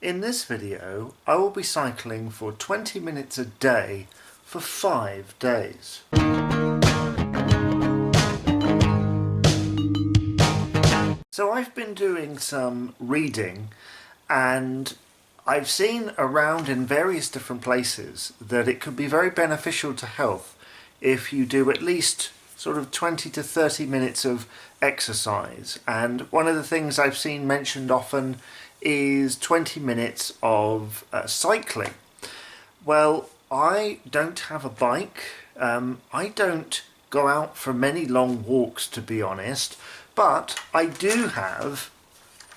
In this video, I will be cycling for 20 minutes a day for 5 days. So I've been doing some reading, and I've seen around in various different places that it could be very beneficial to health if you do at least sort of 20 to 30 minutes of exercise. And one of the things I've seen mentioned often is 20 minutes of cycling. Well, I don't have a bike. I don't go out for many long walks, to be honest, but I do have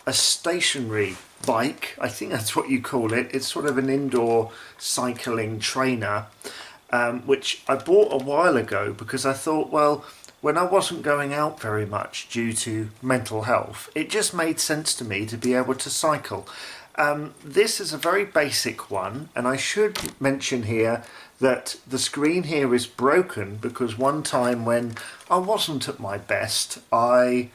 a stationary bike. I think that's what you call it. It's sort of an indoor cycling trainer, which I bought a while ago because I thought, well, when I wasn't going out very much due to mental health, it just made sense to me to be able to cycle. This is a very basic one, and I should mention here that the screen here is broken because one time when I wasn't at my best, I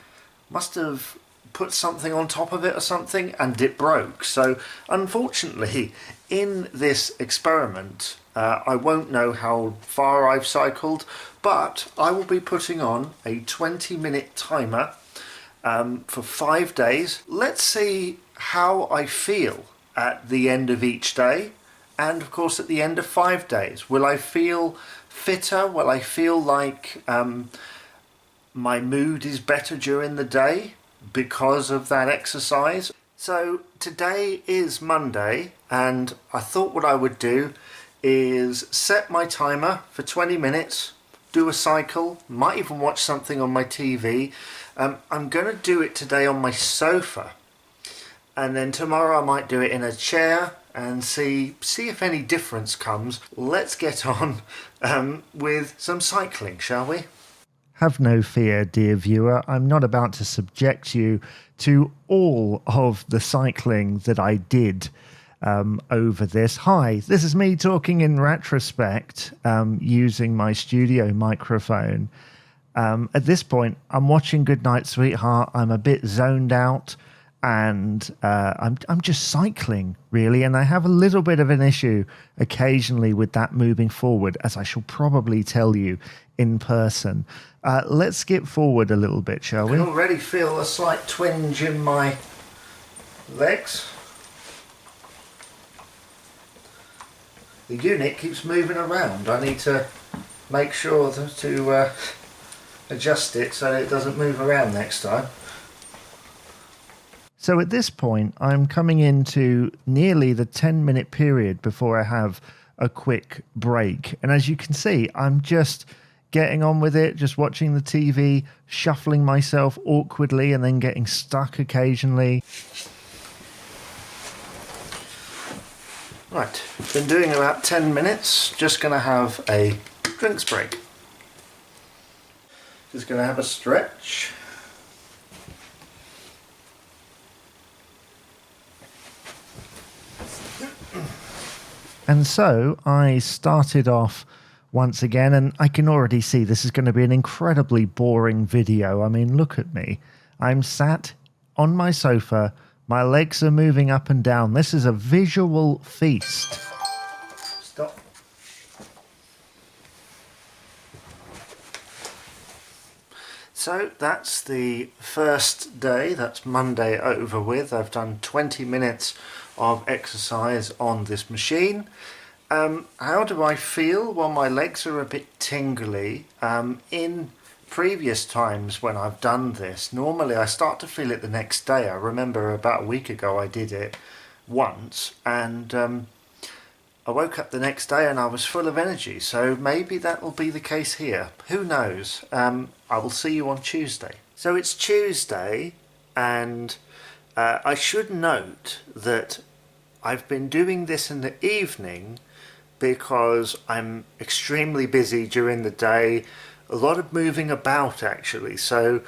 must have put something on top of it or something and it broke. So unfortunately, in this experiment, I won't know how far I've cycled, but I will be putting on a 20-minute timer for 5 days. Let's see how I feel at the end of each day, and of course at the end of 5 days. Will I feel fitter? Will I feel like my mood is better during the day because of that exercise? So today is Monday, and I thought what I would do is set my timer for 20 minutes, do a cycle, might even watch something on my TV. I'm going to do it today on my sofa, and then tomorrow I might do it in a chair and see if any difference comes. Let's get on with some cycling, shall we? Have no fear, dear viewer. I'm not about to subject you to all of the cycling that I did over this. Hi, this is me talking in retrospect using my studio microphone. At this point, I'm watching Goodnight Sweetheart. I'm a bit zoned out, and I'm just cycling, really, and I have a little bit of an issue occasionally with that moving forward, as I shall probably tell you in person. Let's skip forward a little bit, shall we? I can already feel a slight twinge in my legs. The unit keeps moving around. I need to make sure to adjust it so it doesn't move around next time. So at this point, I'm coming into nearly the 10-minute period before I have a quick break. And as you can see, I'm just getting on with it, just watching the TV, shuffling myself awkwardly and then getting stuck occasionally. Right, been doing about 10 minutes, just going to have a drinks break. Just going to have a stretch. And so I started off once again, and I can already see this is going to be an incredibly boring video. I mean, look at me. I'm sat on my sofa. My legs are moving up and down. This is a visual feast. Stop. So that's the first day. That's Monday over with. I've done 20 minutes of exercise on this machine. How do I feel? Well, my legs are a bit tingly. In previous times when I've done this, normally I start to feel it the next day. I remember about a week ago I did it once, and I woke up the next day and I was full of energy. So maybe that will be the case here. Who knows? I will see you on Tuesday. So it's Tuesday, and I should note that I've been doing this in the evening because I'm extremely busy during the day. A lot of moving about, actually, so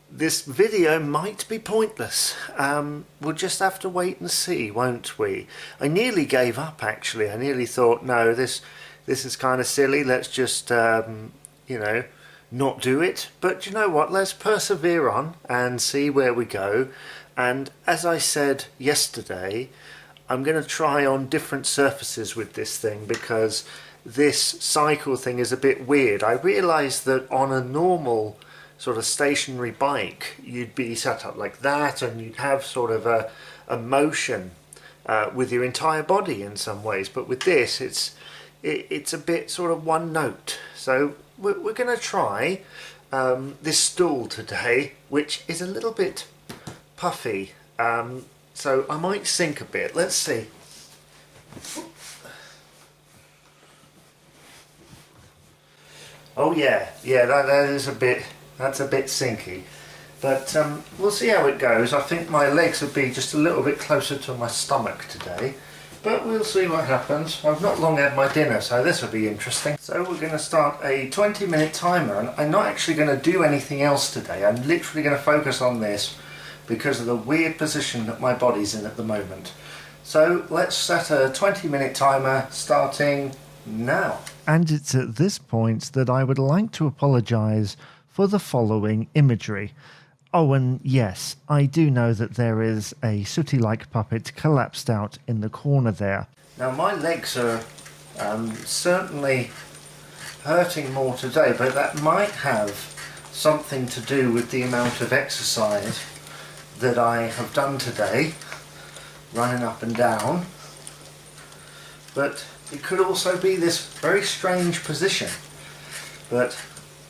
this video might be pointless. We'll just have to wait and see, won't we? I nearly gave up, actually. I nearly thought, no, this is kind of silly. Let's just, you know, not do it. But you know what? Let's persevere on and see where we go. And as I said yesterday, I'm going to try on different surfaces with this thing because this cycle thing is a bit weird. I realised that on a normal sort of stationary bike you'd be set up like that and you'd have sort of a motion with your entire body in some ways, but with this it's a bit sort of one note. So we're going to try this stool today, which is a little bit puffy, so I might sink a bit. Let's see. Oh yeah, that is that's a bit sinky, but we'll see how it goes. I think my legs would be just a little bit closer to my stomach today, but we'll see what happens. I've not long had my dinner, so this will be interesting. So we're going to start a 20-minute timer, and I'm not actually going to do anything else today. I'm literally going to focus on this because of the weird position that my body's in at the moment. So let's set a 20-minute timer starting now. And it's at this point that I would like to apologise for the following imagery. Oh, and yes, I do know that there is a sooty-like puppet collapsed out in the corner there. Now my legs are certainly hurting more today, but that might have something to do with the amount of exercise that I have done today, running up and down. But it could also be this very strange position. But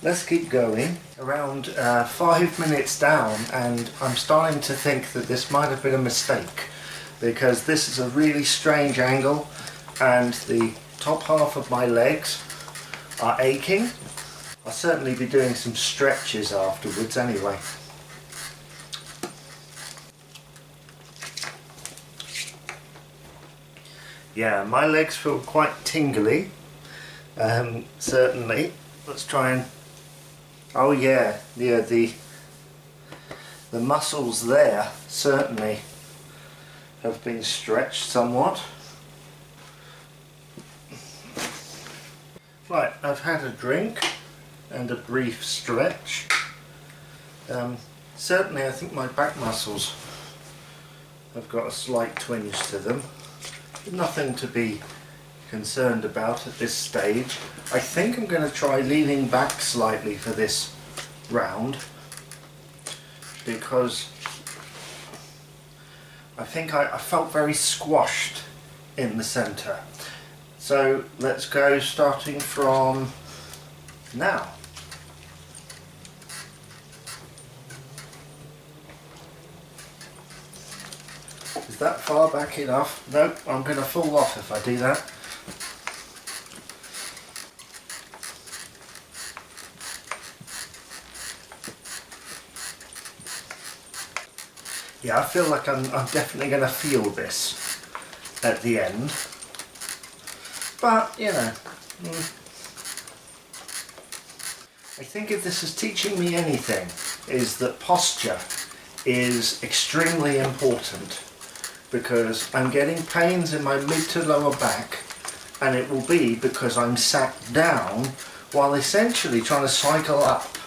let's keep going. Around 5 minutes down, and I'm starting to think that this might have been a mistake, because this is a really strange angle and the top half of my legs are aching. I'll certainly be doing some stretches afterwards anyway. Yeah, my legs feel quite tingly, certainly. Let's try and... oh yeah, the muscles there certainly have been stretched somewhat. Right, I've had a drink and a brief stretch. Certainly I think my back muscles have got a slight twinge to them. Nothing to be concerned about at this stage. I think I'm going to try leaning back slightly for this round, because I think I felt very squashed in the centre. So let's go starting from now. Is that far back enough? Nope, I'm going to fall off if I do that. Yeah, I feel like I'm definitely going to feel this at the end. But, you know, I think if this is teaching me anything, is that posture is extremely important, because I'm getting pains in my mid to lower back, and it will be because I'm sat down while essentially trying to cycle up,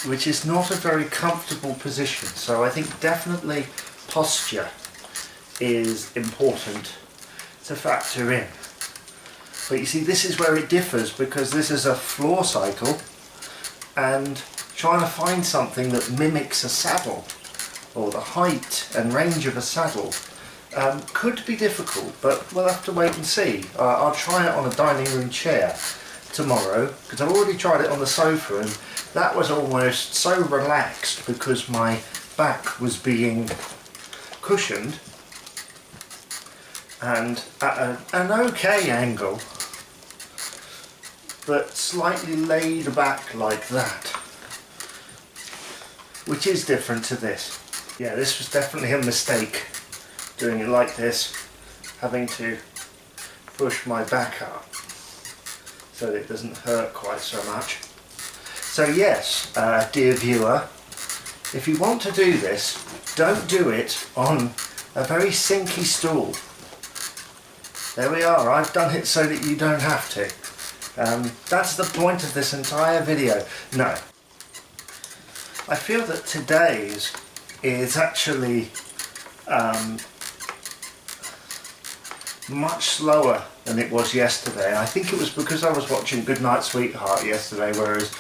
which is not a very comfortable position. So I think definitely posture is important to factor in. But you see, this is where it differs, because this is a floor cycle, and trying to find something that mimics a saddle, or the height and range of a saddle, could be difficult, but we'll have to wait and see. I'll try it on a dining room chair tomorrow, because I've already tried it on the sofa, and that was almost so relaxed because my back was being cushioned and at an okay angle, but slightly laid back like that, which is different to this. Yeah, this was definitely a mistake, doing it like this, having to push my back up so that it doesn't hurt quite so much. So yes, dear viewer, if you want to do this, don't do it on a very sinky stool. There we are, I've done it so that you don't have to. That's the point of this entire video. No. I feel that today's is actually much slower than it was yesterday. And I think it was because I was watching Goodnight Sweetheart yesterday, whereas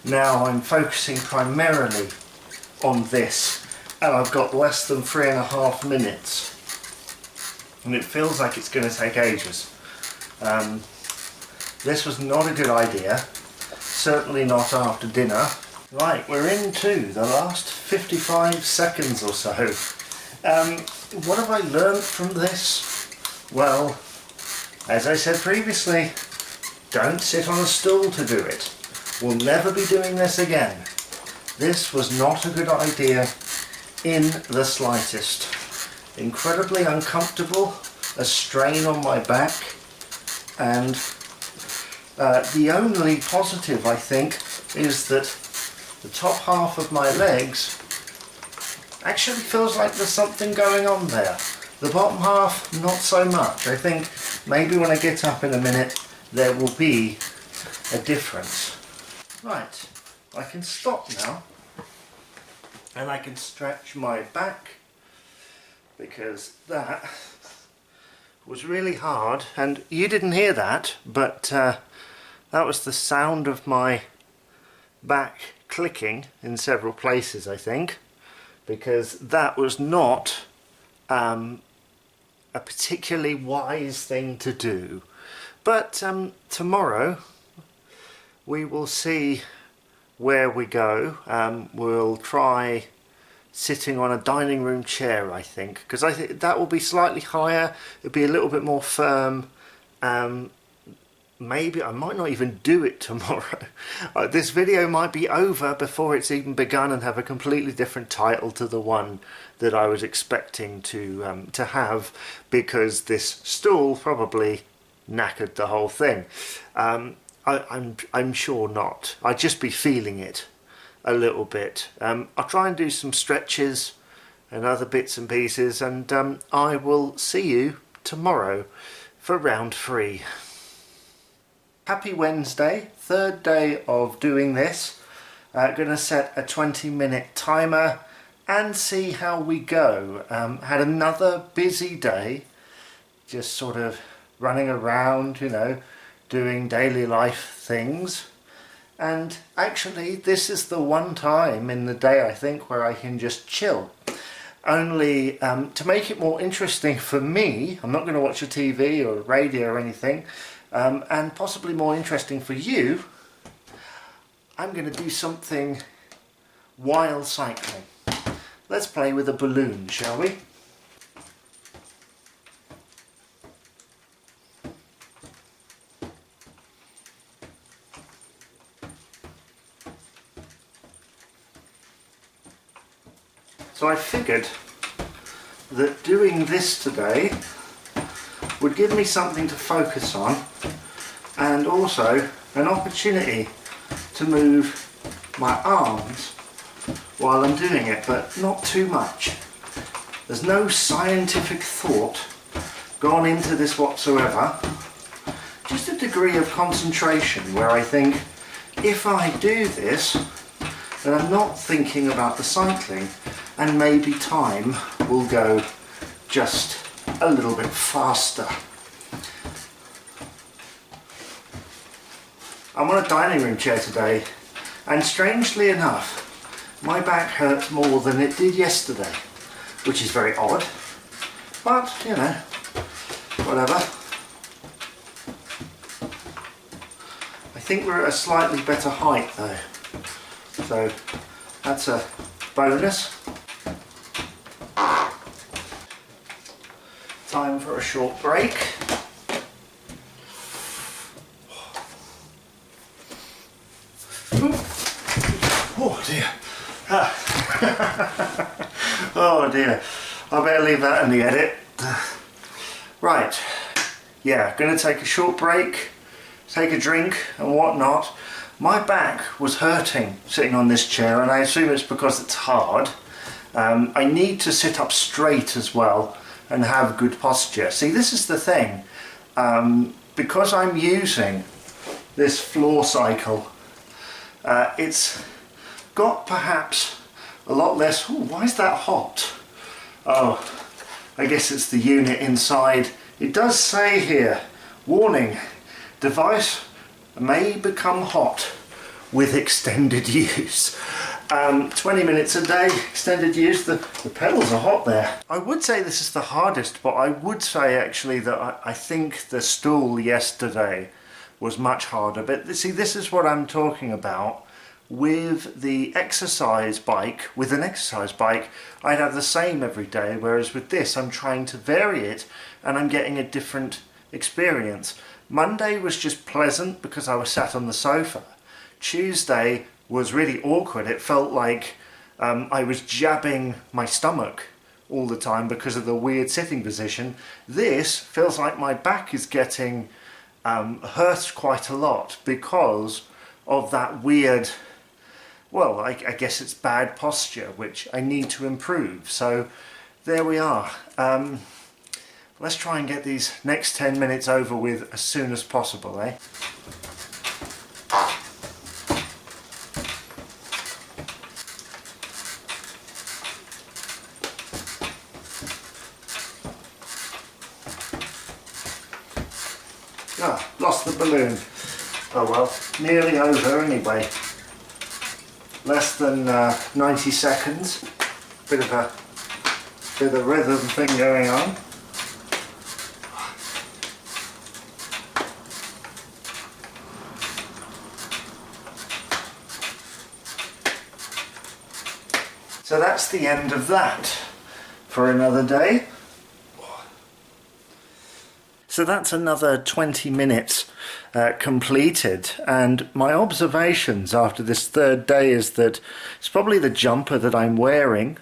now I'm focusing primarily on this, and I've got less than 3.5 minutes, and it feels like it's going to take ages. This was not a good idea, certainly not after dinner. Right, we're into the last 55 seconds or so. What have I learned from this? Well, as I said previously, don't sit on a stool to do it. We'll never be doing this again. This was not a good idea in the slightest. Incredibly uncomfortable, a strain on my back, and the only positive, I think, is that the top half of my legs actually feels like there's something going on there. The bottom half, not so much. I think maybe when I get up in a minute there will be a difference. Right, I can stop now and I can stretch my back, because that was really hard, and you didn't hear that, but that was the sound of my back clicking in several places, I think, because that was not a particularly wise thing to do. But tomorrow we will see where we go. We'll try sitting on a dining room chair, I think, because I think that will be slightly higher, it'll be a little bit more firm. Maybe I might not even do it tomorrow. This video might be over before it's even begun and have a completely different title to the one that I was expecting to have, because this stool probably knackered the whole thing. I'm sure not. I'd just be feeling it a little bit. I'll try and do some stretches and other bits and pieces, and I will see you tomorrow for round 3. Happy Wednesday, third day of doing this. Gonna set a 20-minute timer and see how we go. Had another busy day, just sort of running around, you know, doing daily life things. And actually this is the one time in the day, I think, where I can just chill. Only to make it more interesting for me, I'm not going to watch a TV or radio or anything, and possibly more interesting for you, I'm going to do something while cycling. Let's play with a balloon, shall we? So I figured that doing this today would give me something to focus on, and also an opportunity to move my arms while I'm doing it, but not too much. There's no scientific thought gone into this whatsoever, just a degree of concentration where I think if I do this, then I'm not thinking about the cycling, and maybe time will go just a little bit faster. I'm on a dining room chair today, and strangely enough my back hurts more than it did yesterday, which is very odd, but you know, whatever. I think we're at a slightly better height though, so that's a bonus. Time for a short break. Oh dear. Oh dear. I better leave that in the edit. Right. Yeah, gonna take a short break, take a drink and whatnot. My back was hurting sitting on this chair, and I assume it's because it's hard. I need to sit up straight as well and have good posture. See, this is the thing. Because I'm using this floor cycle, it's got perhaps a lot less... Ooh, why is that hot? Oh, I guess it's the unit inside It does say here, warning, device may become hot with extended use. 20 minutes a day, extended use, the pedals are hot there. I would say this is the hardest, but I would say actually that I think the stool yesterday was much harder. But see, this is what I'm talking about. With the exercise bike, I'd have the same every day, whereas with this I'm trying to vary it and I'm getting a different experience. Monday was just pleasant because I was sat on the sofa. Tuesday was really awkward. It felt like I was jabbing my stomach all the time because of the weird sitting position. This feels like my back is getting hurt quite a lot because of that weird, well, I guess it's bad posture, which I need to improve. So there we are. Let's try and get these next 10 minutes over with as soon as possible, eh? Ah, lost the balloon. Oh well, nearly over anyway. Less than 90 seconds. Bit of a rhythm thing going on. So that's the end of that for another day. So that's another 20 minutes completed, and my observations after this third day is that it's probably the jumper that I'm wearing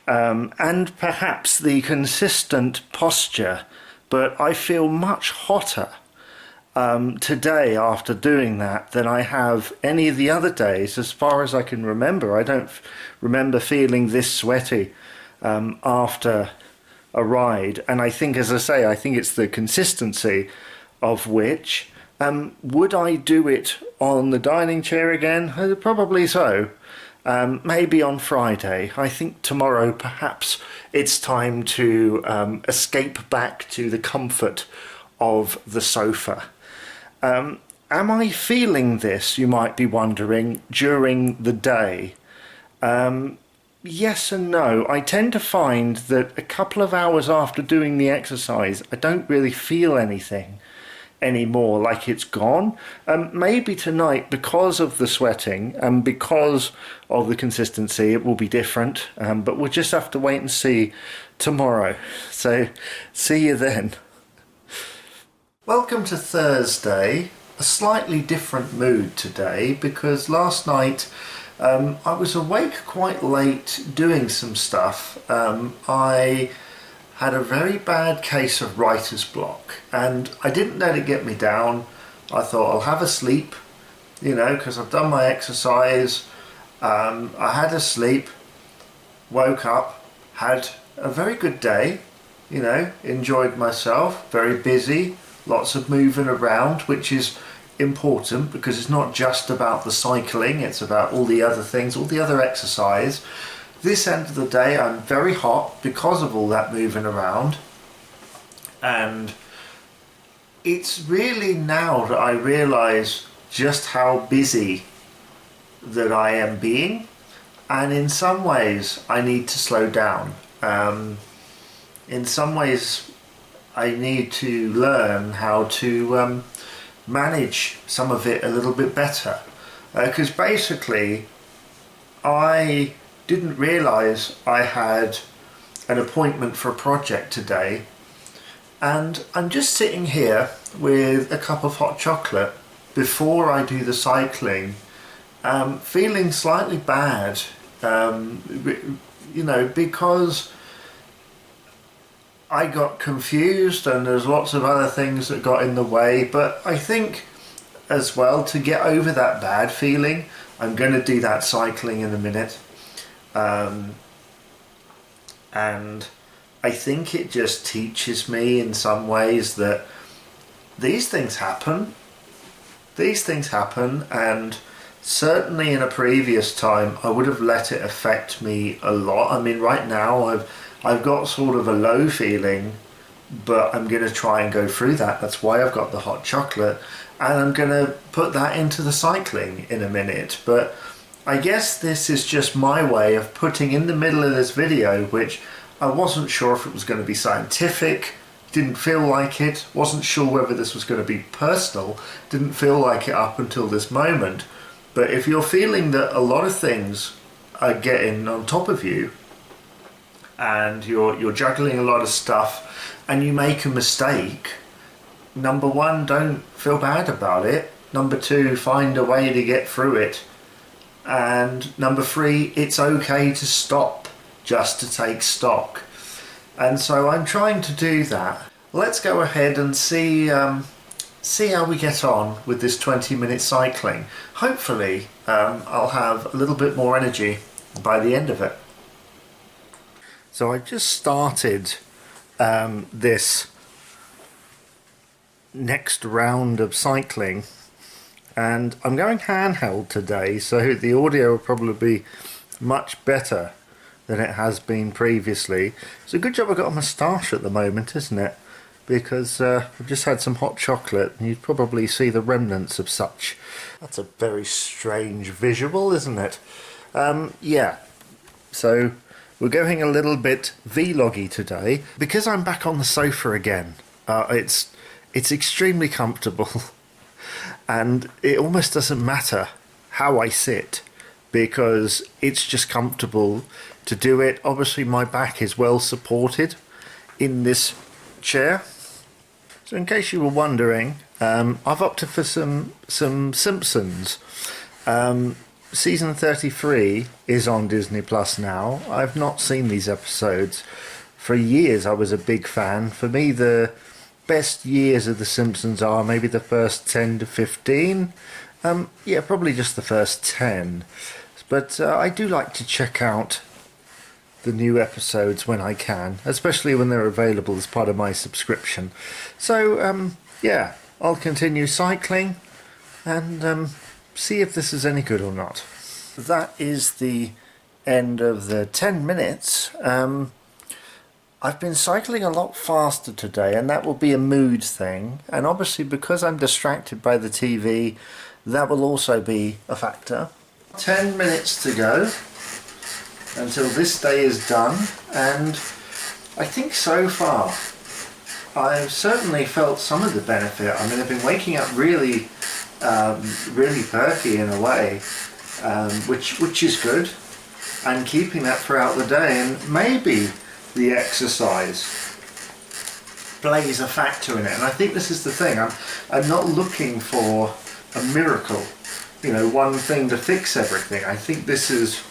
and perhaps the consistent posture, but I feel much hotter today after doing that than I have any of the other days as far as I can remember. I don't remember feeling this sweaty after a ride, and I think, as I say, I think it's the consistency of which. Would I do it on the dining chair again? Probably so. Maybe on Friday. I think tomorrow perhaps it's time to escape back to the comfort of the sofa. Am I feeling this, you might be wondering, during the day? Yes and no. I tend to find that a couple of hours after doing the exercise, I don't really feel anything anymore, like it's gone. Maybe tonight, because of the sweating and because of the consistency, it will be different, but we'll just have to wait and see tomorrow. So, see you then. Welcome to Thursday. A slightly different mood today because last night I was awake quite late doing some stuff. I had a very bad case of writer's block and I didn't let it get me down. I thought I'll have a sleep, you know, because I've done my exercise. I had a sleep, woke up, had a very good day, you know, enjoyed myself, very busy, lots of moving around, which is important because it's not just about the cycling, it's about all the other things, all the other exercise. This end of the day I'm very hot because of all that moving around, and it's really now that I realise just how busy that I am being, and in some ways I need to slow down. In some ways I need to learn how to manage some of it a little bit better, because basically I didn't realise I had an appointment for a project today, and I'm just sitting here with a cup of hot chocolate before I do the cycling, feeling slightly bad, you know, because I got confused and there's lots of other things that got in the way. But I think as well, to get over that bad feeling, I'm going to do that cycling in a minute, and I think it just teaches me in some ways that these things happen, and certainly in a previous time I would have let it affect me a lot. I mean, right now I've got sort of a low feeling but I'm going to try and go through that. That's why I've got the hot chocolate, and I'm going to put that into the cycling in a minute. But I guess this is just my way of putting in the middle of this video, which I wasn't sure if it was going to be scientific, didn't feel like it, wasn't sure whether this was going to be personal, didn't feel like it up until this moment. But if you're feeling that a lot of things are getting on top of you, and you're juggling a lot of stuff, and you make a mistake, number one, don't feel bad about it. Number two, find a way to get through it. And number three, it's okay to stop, just to take stock. And so I'm trying to do that. Let's go ahead and see how we get on with this 20-minute cycling. Hopefully I'll have a little bit more energy by the end of it. So I've just started this next round of cycling, and I'm going handheld today, so the audio will probably be much better than it has been previously. It's a good job I've got a moustache at the moment, isn't it? Because I've just had some hot chocolate, and you'd probably see the remnants of such. That's a very strange visual, isn't it? Yeah, so we're going a little bit vloggy today because I'm back on the sofa again. It's extremely comfortable, and it almost doesn't matter how I sit because it's just comfortable to do it. Obviously my back is well supported in this chair. So in case you were wondering, I've opted for some Simpsons. Season 33 is on Disney Plus now. I've not seen these episodes. For years I was a big fan. For me, the best years of The Simpsons are maybe the first 10 to 15. Yeah, probably just the first 10. But I do like to check out the new episodes when I can, especially when they're available as part of my subscription. So, yeah, I'll continue cycling and see if this is any good or not. That is the end of the 10 minutes. I've been cycling a lot faster today, and that will be a mood thing. And obviously because I'm distracted by the TV, that will also be a factor. 10 minutes to go until this day is done, and I think so far I've certainly felt some of the benefit. I mean, I've been waking up really perky in a way, which is good, and keeping that throughout the day. And maybe the exercise plays a factor in it. And I think this is the thing. I'm not looking for a miracle, you know, one thing to fix everything. I think this is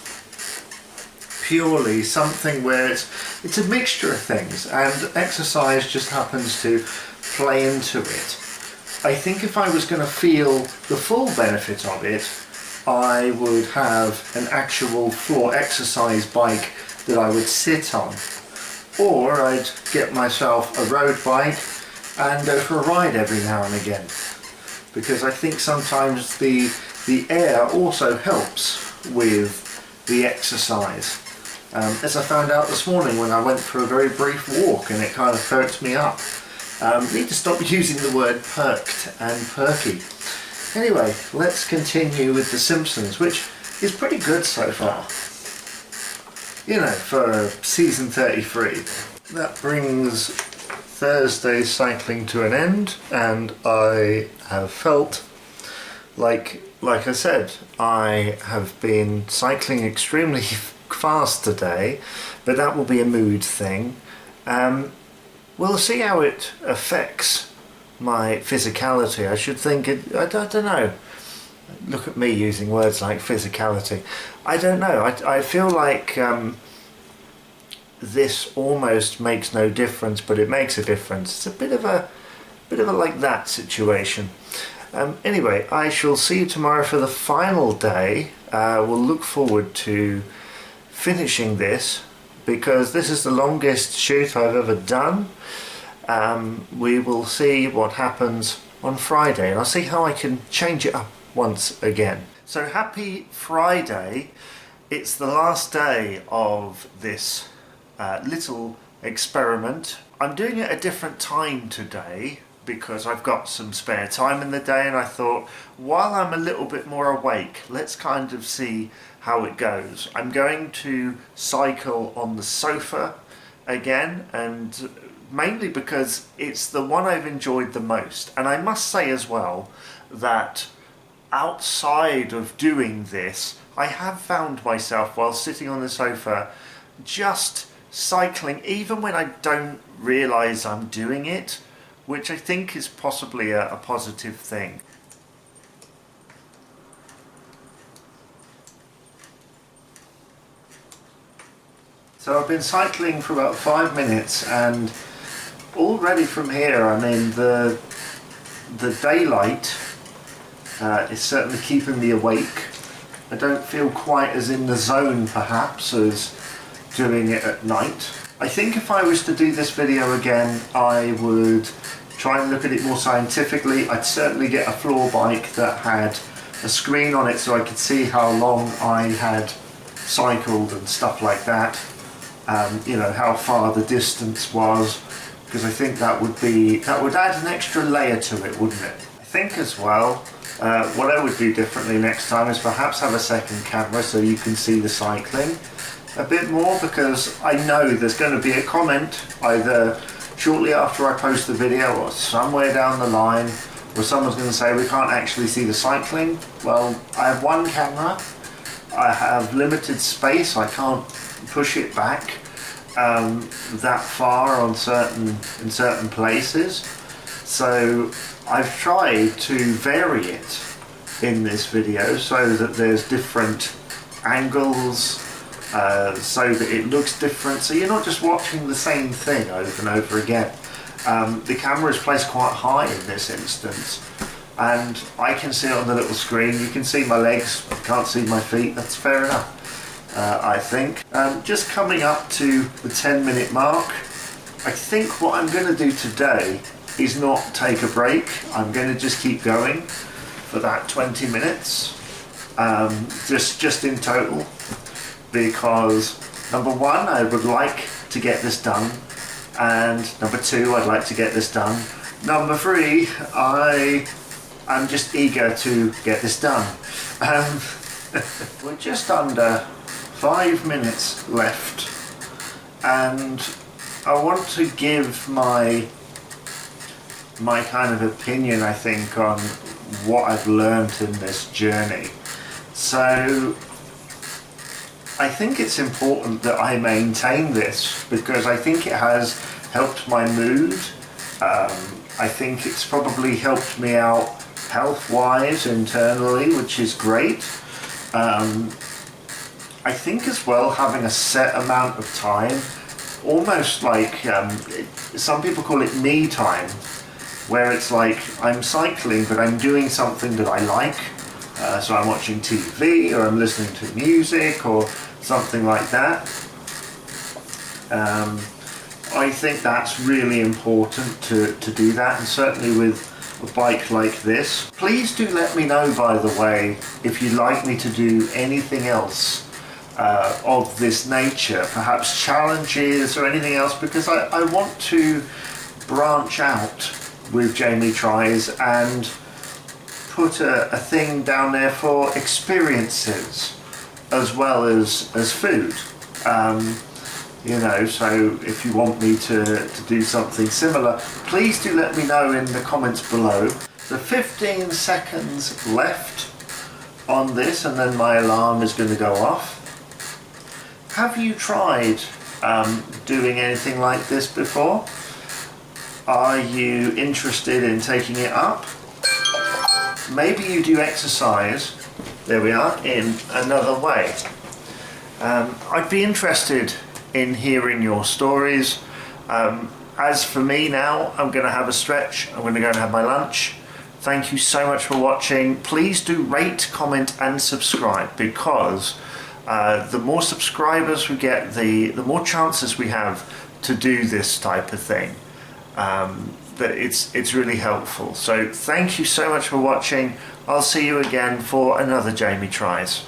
purely something where it's a mixture of things, and exercise just happens to play into it. I think if I was going to feel the full benefit of it, I would have an actual floor exercise bike that I would sit on, or I'd get myself a road bike and go for a ride every now and again, because I think sometimes the air also helps with the exercise. As I found out this morning when I went for a very brief walk, and it kind of perked me up. Need to stop using the word perked and perky. Anyway, let's continue with The Simpsons, which is pretty good so far. You know, for season 33. That brings Thursday's cycling to an end, and I have felt like I said, I have been cycling extremely fast today, but that will be a mood thing. We'll see how it affects my physicality. I should think it, I don't know. Look at me using words like physicality. I don't know. I feel like this almost makes no difference, but it makes a difference. It's a bit of a like that situation. Anyway, I shall see you tomorrow for the final day. We'll look forward to finishing this, because this is the longest shoot I've ever done. We will see what happens on Friday, and I'll see how I can change it up once again. So happy Friday. It's the last day of this little experiment. I'm doing it at a different time today because I've got some spare time in the day, and I thought while I'm a little bit more awake, let's kind of see how it goes. I'm going to cycle on the sofa again, and mainly because it's the one I've enjoyed the most. And I must say as well that outside of doing this, I have found myself while sitting on the sofa just cycling even when I don't realise I'm doing it, which I think is possibly a positive thing. So I've been cycling for about 5 minutes, and already from here, I mean, the daylight is certainly keeping me awake. I don't feel quite as in the zone perhaps as doing it at night. I think if I was to do this video again, I would try and look at it more scientifically. I'd certainly get a floor bike that had a screen on it so I could see how long I had cycled and stuff like that. You know, how far the distance was, because I think that would add an extra layer to it, wouldn't it? I think as well, what I would do differently next time is perhaps have a second camera so you can see the cycling a bit more, because I know there's going to be a comment either shortly after I post the video or somewhere down the line where someone's going to say we can't actually see the cycling. Well, I have one camera, I have limited space, I can't push it back that far in certain places, so I've tried to vary it in this video so that there's different angles, so that it looks different, so you're not just watching the same thing over and over again. The camera is placed quite high in this instance, and I can see it on the little screen. You can see my legs, can't see my feet. That's fair enough, I think. Just coming up to the 10-minute mark, I think what I'm going to do today is not take a break. I'm going to just keep going for that 20 minutes, just in total, because number one, I would like to get this done, and number two, I'd like to get this done. Number three, I'm just eager to get this done. We're just under 5 minutes left, and I want to give my kind of opinion, I think, on what I've learned in this journey. So I think it's important that I maintain this, because I think it has helped my mood. I think it's probably helped me out health-wise internally, which is great. I think as well, having a set amount of time, almost like some people call it me time, where it's like I'm cycling but I'm doing something that I like, so I'm watching TV or I'm listening to music or something like that. I think that's really important to do that, and certainly with a bike like this. Please do let me know, by the way, if you'd like me to do anything else of this nature, perhaps challenges or anything else, because I want to branch out with Jamie Tries and put a thing down there for experiences as well as food. You know, so if you want me to do something similar, please do let me know in the comments below. So 15 seconds left on this, and then my alarm is going to go off. Have you tried doing anything like this before? Are you interested in taking it up? Maybe you do exercise, there we are, in another way. I'd be interested in hearing your stories. As for me now, I'm going to have a stretch, I'm going to go and have my lunch. Thank you so much for watching. Please do rate, comment and subscribe, because the more subscribers we get, the more chances we have to do this type of thing. That it's really helpful. So thank you so much for watching. I'll see you again for another Jamie Tries.